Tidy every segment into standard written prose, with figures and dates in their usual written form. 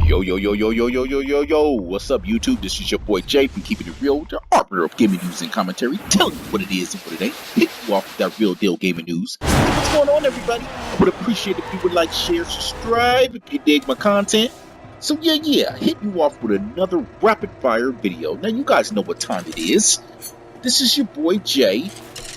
Yo, yo, yo, yo, yo, yo, yo, yo, yo. What's up, YouTube? This is your boy Jay from Keeping It Real, the arbiter of gaming news and commentary, telling you what it is and what it ain't. Hit you off with that real deal gaming news. What's going on, everybody? I would appreciate if you would like, share, subscribe if you dig my content. So yeah, hit you off with another rapid fire video. Now, you guys know what time it is. This is your boy Jay,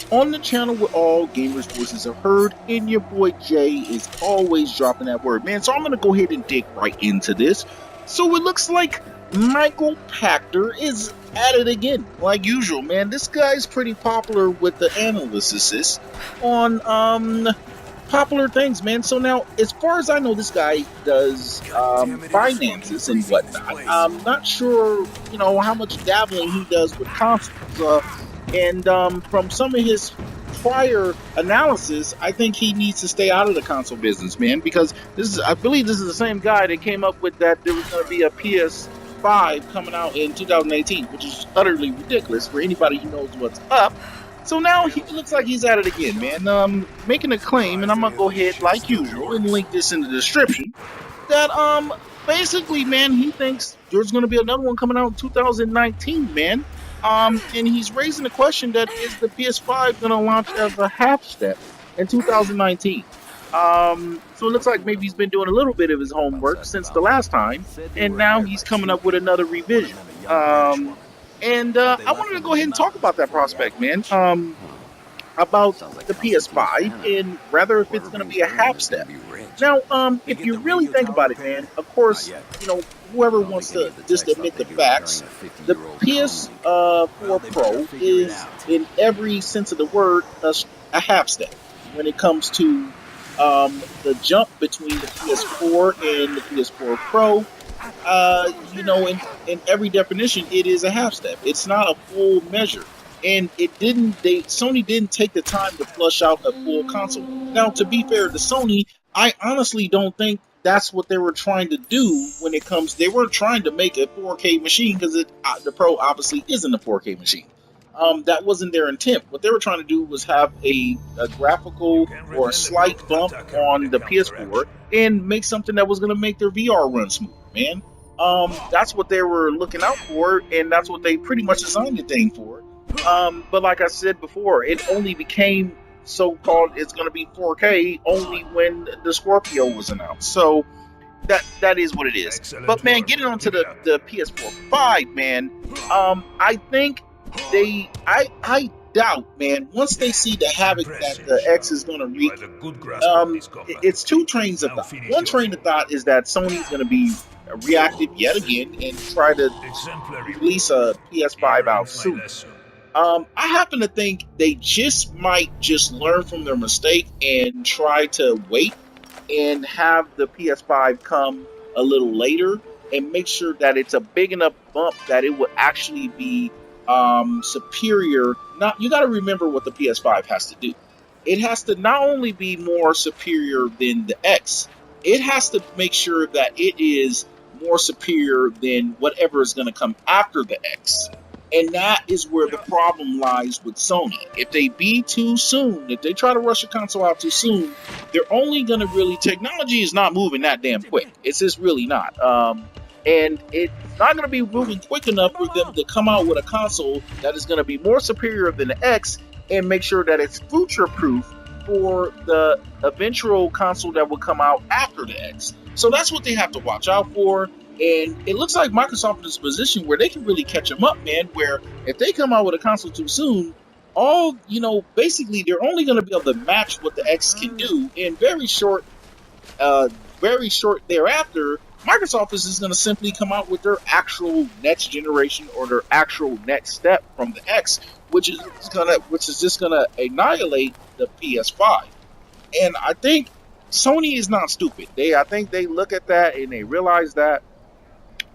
on the channel where all gamers' voices are heard, and your boy Jay is always dropping that word, man. So I'm gonna go ahead and dig right into this. So it looks like Micheal Pachter is at it again, like usual, man. This guy's pretty popular with the analysts on popular things, man. So now, as far as I know, this guy does finances and whatnot. I'm not sure, how much dabbling he does with consoles. And from some of his prior analysis, I think he needs to stay out of the console business, man, because I believe this is the same guy that came up with that there was going to be a PS5 coming out in 2018, which is utterly ridiculous for anybody who knows what's up. So now he looks like he's at it again, man, making a claim, and I'm going to go ahead, like usual, and link this in the description, that basically, man, he thinks there's going to be another one coming out in 2019, man. And he's raising the question that is the PS5 going to launch as a half step in 2019? So it looks like maybe he's been doing a little bit of his homework since the last time, and now he's coming up with another revision. And I wanted to go ahead and talk about that prospect, man, about the PS5, and rather if it's going to be a half step. Now, if you really think about it, man, of course, whoever wants to just admit the facts, the PS4 Pro is, in every sense of the word, a half step when it comes to the jump between the PS4 and the PS4 Pro. In every definition, it is a half step. It's not a full measure. And Sony didn't take the time to flush out a full console. Now, to be fair to Sony, I honestly don't think that's what they were trying to do when it comes. They weren't trying to make a 4K machine, because the Pro obviously isn't a 4K machine. That wasn't their intent. What they were trying to do was have a graphical or a slight bump on the PS4 and make something that was going to make their VR run smooth, man. That's what they were looking out for, and that's what they pretty much designed the thing for. But like I said before, it only became so-called it's going to be 4K only when the Scorpio was announced. So that is what it is. Excellent. But man, getting onto the PS4 5, man, I think I doubt, man, once they see the havoc that the X is going to wreak, it's two trains of thought. One train of thought is that Sony's going to be reactive yet again and try to release a PS5 out soon. I happen to think they might learn from their mistake and try to wait and have the PS5 come a little later and make sure that it's a big enough bump that it would actually be superior. Now, you got to remember what the PS5 has to do. It has to not only be more superior than the X, it has to make sure that it is more superior than whatever is going to come after the X. And that is where the problem lies with Sony. If they be too soon, if they try to rush a console out too soon, they're only going to technology is not moving that damn quick. It's just really not. And it's not going to be moving quick enough for them to come out with a console that is going to be more superior than the X and make sure that it's future-proof for the eventual console that will come out after the X. So that's what they have to watch out for. And it looks like Microsoft is in a position where they can really catch them up, man, where if they come out with a console too soon, basically they're only going to be able to match what the X can do in very short thereafter. Microsoft is just going to simply come out with their actual next generation or their actual next step from the X, which is just going to annihilate the PS5. And I think Sony is not stupid. I think they look at that and they realize that.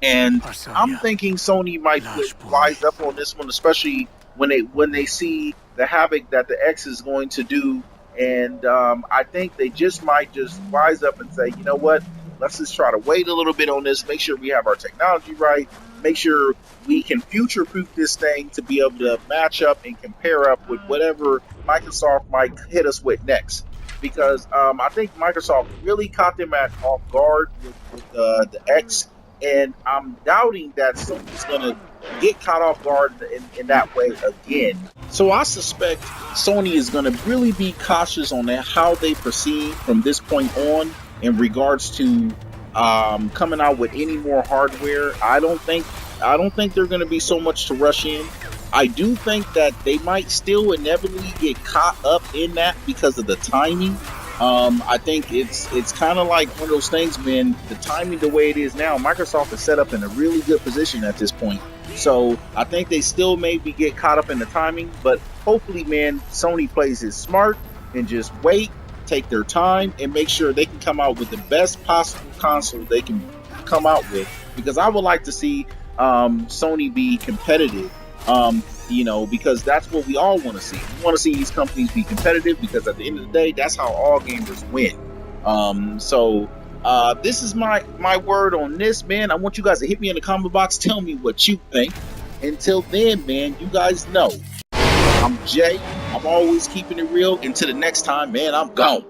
And I'm thinking Sony might wise up on this one, especially when they see the havoc that the X is going to do. And I think they might wise up and say, you know what? Let's just try to wait a little bit on this, make sure we have our technology right, make sure we can future-proof this thing to be able to match up and compare up with whatever Microsoft might hit us with next. Because I think Microsoft really caught them off guard with the X And I'm doubting that Sony's gonna get caught off guard in that way again. So I suspect Sony is gonna really be cautious on how they proceed from this point on in regards to coming out with any more hardware. I don't think they're going to be so much to rush in. I do think that they might still inevitably get caught up in that because of the timing. I think it's kind of like one of those things, man. The timing, the way it is now, Microsoft is set up in a really good position at this point. So I think they still maybe get caught up in the timing, but hopefully, man, Sony plays it smart and just wait, take their time, and make sure they can come out with the best possible console they can come out with. Because I would like to see Sony be competitive. Because that's what we all want to see. We want to see these companies be competitive because at the end of the day, that's how all gamers win. This is my word on this, man. I want you guys to hit me in the comment box. Tell me what you think. Until then, man, you guys know I'm Jay. I'm always keeping it real. Until the next time, man, I'm gone.